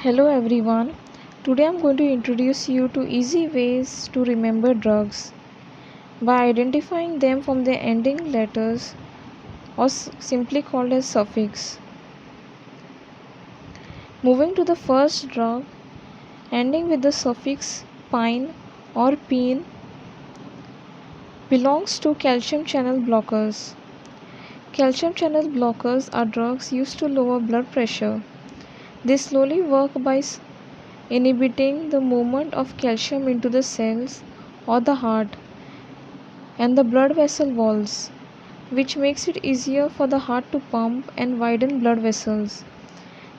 Hello everyone. Today I'm going to introduce you to easy ways to remember drugs by identifying them from their ending letters or simply called as suffix. Moving to the first drug ending with the suffix pine or pene belongs to calcium channel blockers. Calcium channel blockers are drugs used to lower blood pressure. They slowly work by inhibiting the movement of calcium into the cells or the heart and the blood vessel walls, which makes it easier for the heart to pump and widen blood vessels.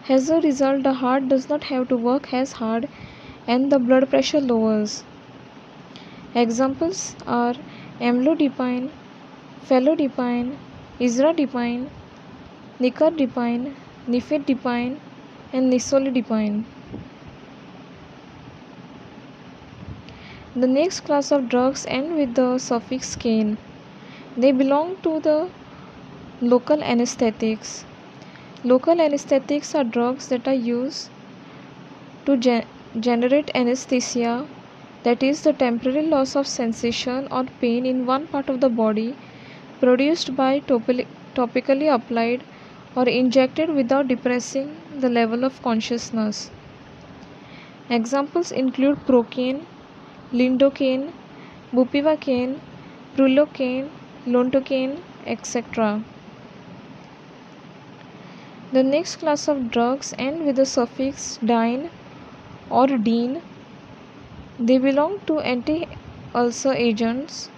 As a result, the heart does not have to work as hard and the blood pressure lowers. Examples are amlodipine, felodipine, isradipine, nicardipine, nifedipine, and nisolidipine. The next class of drugs end with the suffix "cane". They belong to the local anesthetics. Local anesthetics are drugs that are used to generate anesthesia, that is, the temporary loss of sensation or pain in one part of the body, produced by topically applied or injected without depressing the level of consciousness. Examples include Procaine, Lidocaine, Bupivacaine, Prolocaine, Lontocaine, etc. The next class of drugs end with the suffix "dine" or "dene". They belong to anti-ulcer agents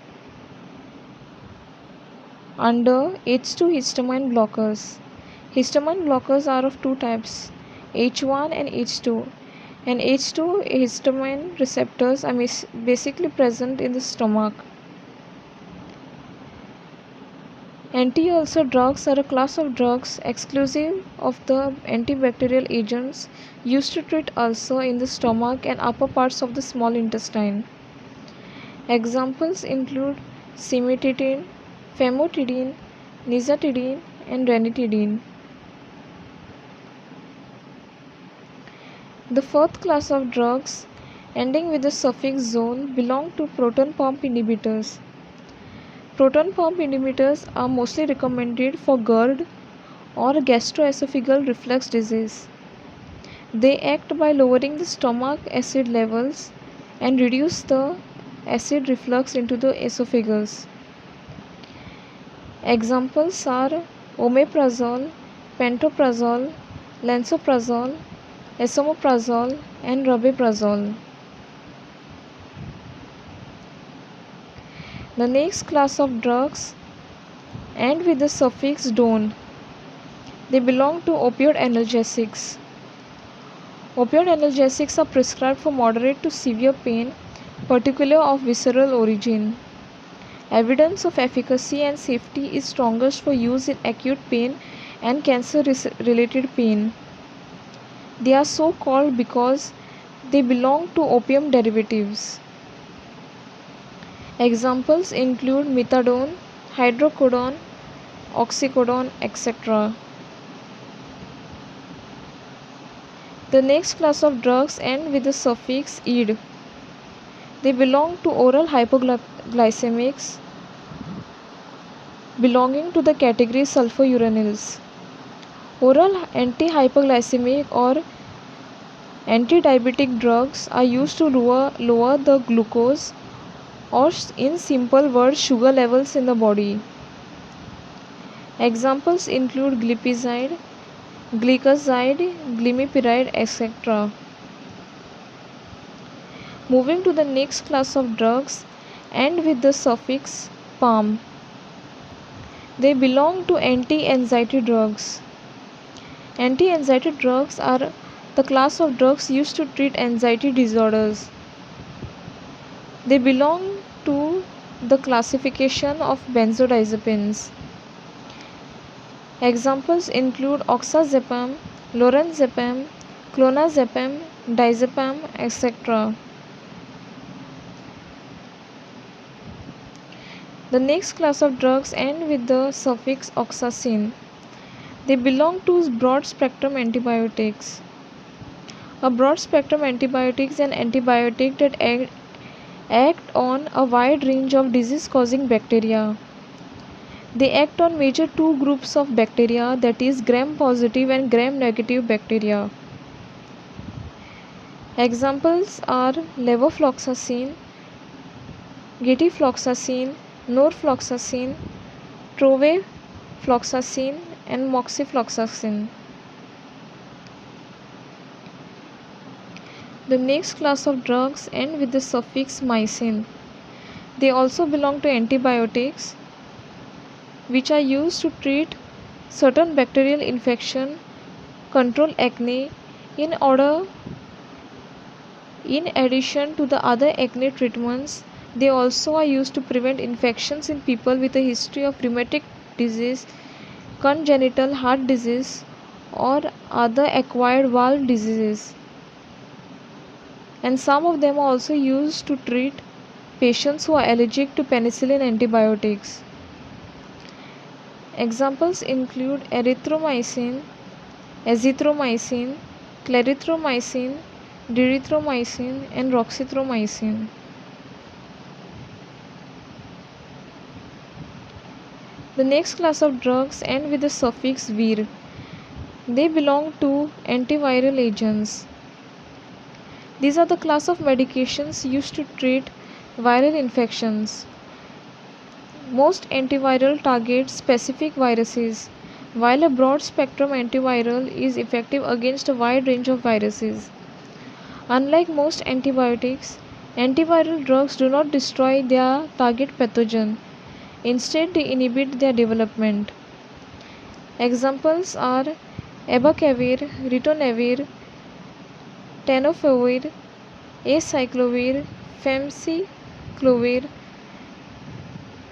under H2 histamine blockers. Histamine blockers are of two types, H1 and H2. And H2 histamine receptors are basically present in the stomach. Anti-ulcer drugs are a class of drugs exclusive of the antibacterial agents used to treat ulcer in the stomach and upper parts of the small intestine. Examples include cimetidine, famotidine, nizatidine, and ranitidine. The fourth class of drugs ending with the suffix "zone" belong to proton pump inhibitors. Proton pump inhibitors are mostly recommended for GERD or gastroesophageal reflux disease. They act by lowering the stomach acid levels and reduce the acid reflux into the esophagus. Examples are omeprazole, pantoprazole, lansoprazole, esomeprazole, and rabeprazole. The next class of drugs end with the suffix "done". They belong to opioid analgesics. Opioid analgesics are prescribed for moderate to severe pain, particularly of visceral origin. Evidence of efficacy and safety is strongest for use in acute pain and cancer-related pain. They are so called because they belong to opium derivatives. Examples include methadone, hydrocodone, oxycodone, etc. The next class of drugs end with the suffix "ed". They belong to oral hypoglycemics belonging to the category sulfonylureas. Oral antihypoglycemic or antidiabetic drugs are used to lower the glucose, or in simple words, sugar levels in the body. Examples include glipizide, gliclazide, glimepiride, etc. Moving to the next class of drugs end with the suffix "palm". They belong to anti-anxiety drugs. Anti-anxiety drugs are the class of drugs used to treat anxiety disorders. They belong to the classification of benzodiazepines. Examples include oxazepam, lorazepam, clonazepam, diazepam, etc. The next class of drugs end with the suffix oxacin. They belong to broad-spectrum antibiotics. A broad spectrum antibiotics and antibiotic that act on a wide range of disease causing bacteria. They act on major two groups of bacteria, that is gram positive and gram negative bacteria. Examples are levofloxacin, getafloxacin, norfloxacin, trovefloxacin, and moxifloxacin. The next class of drugs end with the suffix mycin. They also belong to antibiotics, which are used to treat certain bacterial infection, control acne, in addition to the other acne treatments. They also are used to prevent infections in people with a history of rheumatic disease, congenital heart disease, or other acquired valve diseases. And some of them are also used to treat patients who are allergic to penicillin antibiotics. Examples include erythromycin, azithromycin, clarithromycin, erythromycin, and roxithromycin. The next class of drugs end with the suffix vir. They belong to antiviral agents. These are the class of medications used to treat viral infections. Most antiviral target specific viruses, while a broad spectrum antiviral is effective against a wide range of viruses. Unlike most antibiotics, antiviral drugs do not destroy their target pathogen. Instead, they inhibit their development. Examples are abacavir, ritonavir, tenofovir, acyclovir, famciclovir,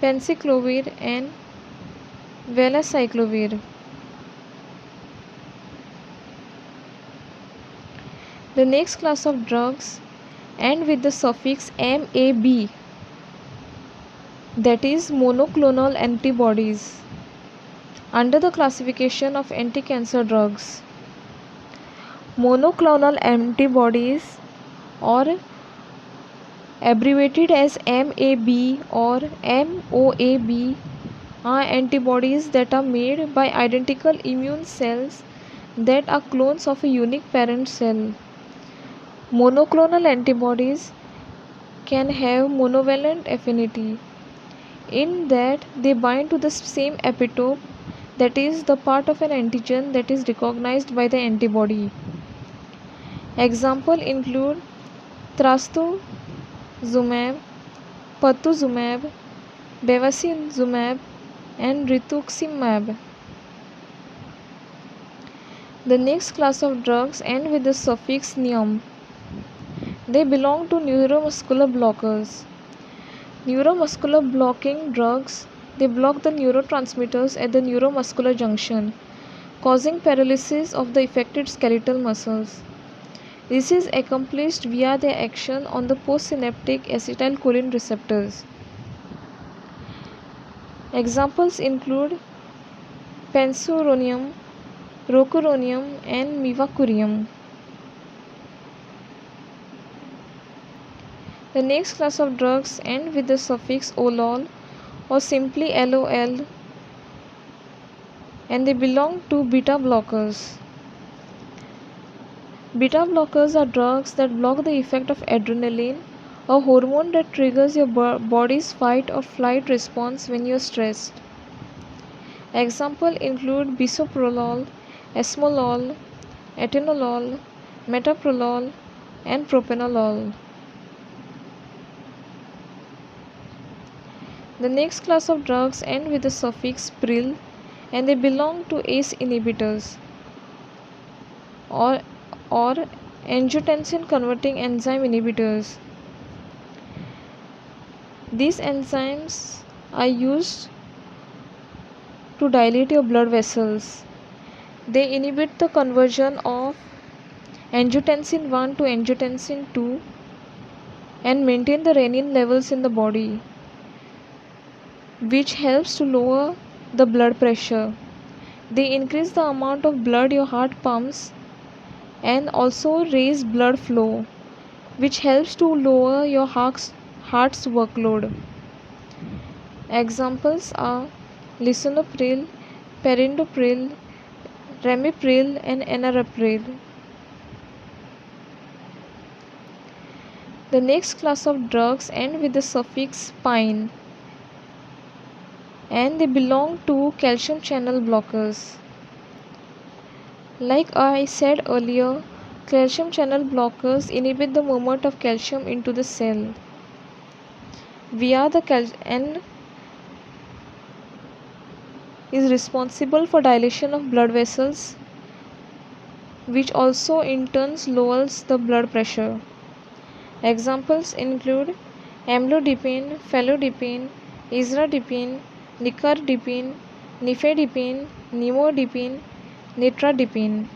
penciclovir, and valacyclovir. The next class of drugs end with the suffix MAB, that is monoclonal antibodies, under the classification of anti-cancer drugs. Monoclonal antibodies, or abbreviated as MAB or MOAB, are antibodies that are made by identical immune cells that are clones of a unique parent cell. Monoclonal antibodies can have monovalent affinity, in that they bind to the same epitope, that is the part of an antigen that is recognized by the antibody. Examples include trastuzumab, pertuzumab, bevacizumab, and rituximab. The next class of drugs end with the suffix neum. They belong to neuromuscular blockers. Neuromuscular blocking drugs, they block the neurotransmitters at the neuromuscular junction, causing paralysis of the affected skeletal muscles. This is accomplished via their action on the postsynaptic acetylcholine receptors. Examples include pensuronium, rocuronium, and mivacurium. The next class of drugs end with the suffix olol or simply LOL, and they belong to beta blockers. Beta blockers are drugs that block the effect of adrenaline, a hormone that triggers your body's fight or flight response when you are stressed. Examples include bisoprolol, esmolol, atenolol, metoprolol, and propranolol. The next class of drugs end with the suffix pril, and they belong to ACE inhibitors or angiotensin converting enzyme inhibitors. These enzymes are used to dilate your blood vessels. They inhibit the conversion of angiotensin 1 to angiotensin 2 and maintain the renin levels in the body, which helps to lower the blood pressure. They increase the amount of blood your heart pumps and also raise blood flow, which helps to lower your heart's workload. Examples are lisinopril, perindopril, ramipril, and enalapril. The next class of drugs end with the suffix "pine" and they belong to calcium channel blockers. Like I said earlier, calcium channel blockers inhibit the movement of calcium into the cell via the and is responsible for dilation of blood vessels, which also in turn lowers the blood pressure. Examples include amlodipine, felodipine, isradipine, nicardipine, nifedipine, nimodipine, nitradipine.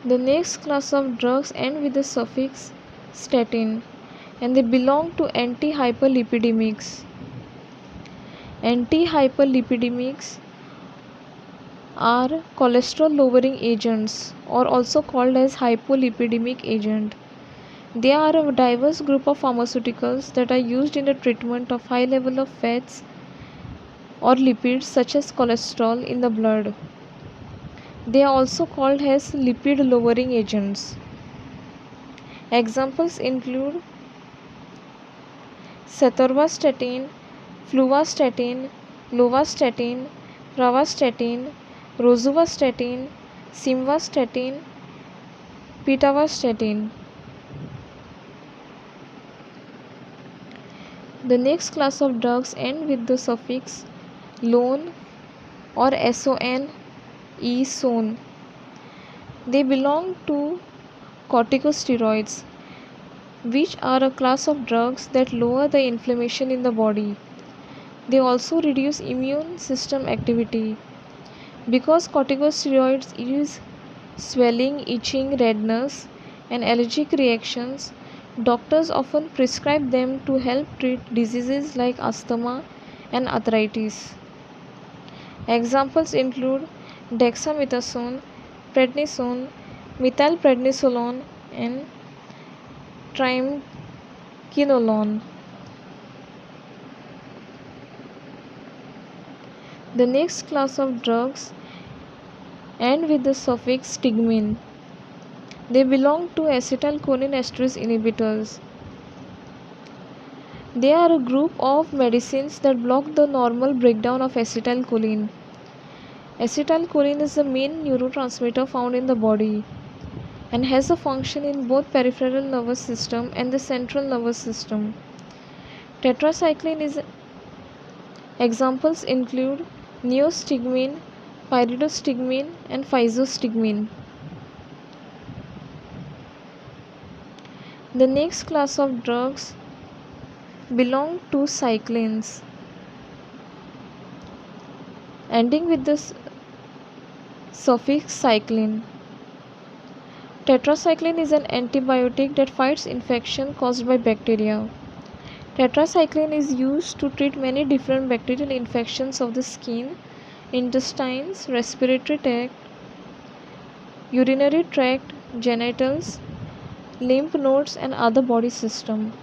The next class of drugs end with the suffix statin and they belong to antihyperlipidemics. Antihyperlipidemics are cholesterol lowering agents or also called as hypolipidemic agent. They are a diverse group of pharmaceuticals that are used in the treatment of high level of fats or lipids such as cholesterol in the blood. They are also called as lipid lowering agents. Examples include cetorvastatin, fluvastatin, lovastatin, pravastatin, rosuvastatin, simvastatin, pitavastatin. The next class of drugs end with the suffix "lone" or SON, E-SON. They belong to corticosteroids, which are a class of drugs that lower the inflammation in the body. They also reduce immune system activity. Because corticosteroids use swelling, itching, redness, and allergic reactions, doctors often prescribe them to help treat diseases like asthma and arthritis. Examples include dexamethasone, prednisone, methylprednisolone, and triamcinolone. The next class of drugs end with the suffix stigmine. They belong to acetylcholinesterase inhibitors. They are a group of medicines that block the normal breakdown of acetylcholine. Acetylcholine is the main neurotransmitter found in the body and has a function in both peripheral nervous system and the central nervous system. Tetracycline is examples include neostigmine, pyridostigmine, and physostigmine. The next class of drugs belong to cyclines, ending with the suffix cycline. Tetracycline is an antibiotic that fights infection caused by bacteria. Tetracycline is used to treat many different bacterial infections of the skin, intestines, respiratory tract, urinary tract, genitals, lymph nodes, and other body system.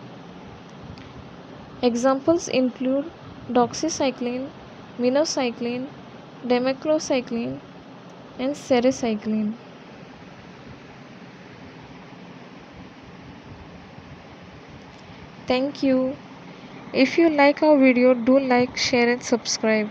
Examples include doxycycline, minocycline, demeclocycline, and sarecycline. Thank you. If you like our video, do like, share and subscribe.